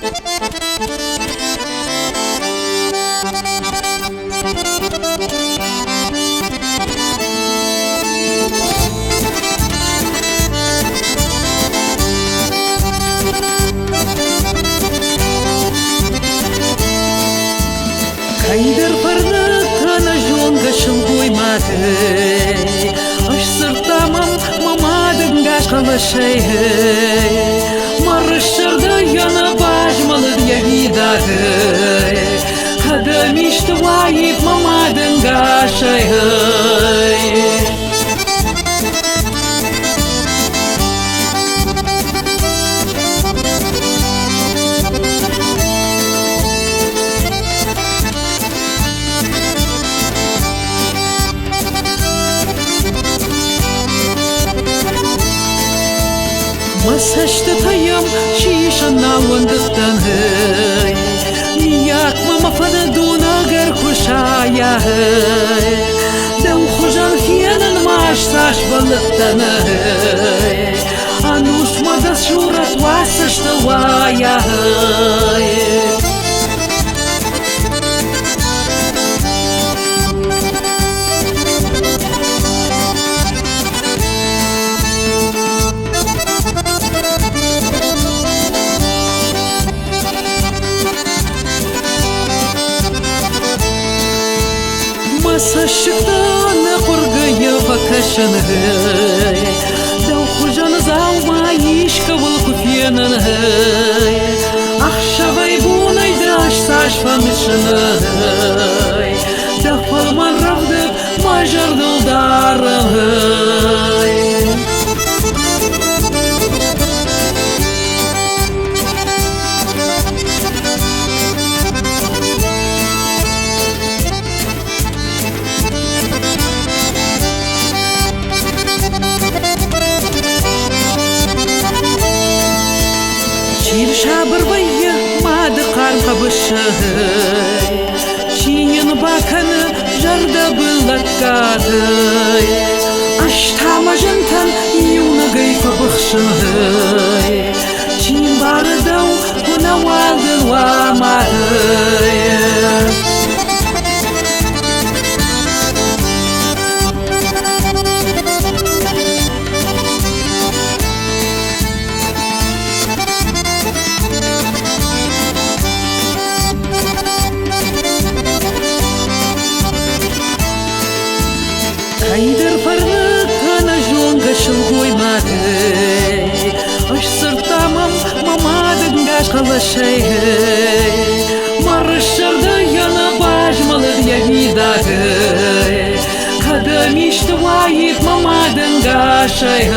Kaydır parını kana jonga şılgoy mate Aş sırtamam mamadım gaş kalaşay Marışırdı yana bajmalı diye vidadı Kadam işte vayip mamadım gaşay Masajda tayam şişana vandıktan hey Niyak mama fada donagar kuşaya hey Dev kuşan fiyanan maştaş balıktan hey Anuşmada şurat vasajda vaya hey Masajda kurgaya bakışın hey Dev kuşan zavma iş kavul kufiyanan hey Akşabay bunayda aştaş famışın hey Dev palman ravdı majardı darım hey Şabır bayı madı karn kabışı Çiyin bakanı jarda bılakadı Aştama jıntan yuna gayfa bıkşın Çiyin barı dav buna valdın vamadı Kaydır parını kana jonga şılgoy mate Aş sırtamam mamadım gaş kalaşay Marışırdı yana bajmalı diye vidadı Kadam işte vayip mamadım gaşay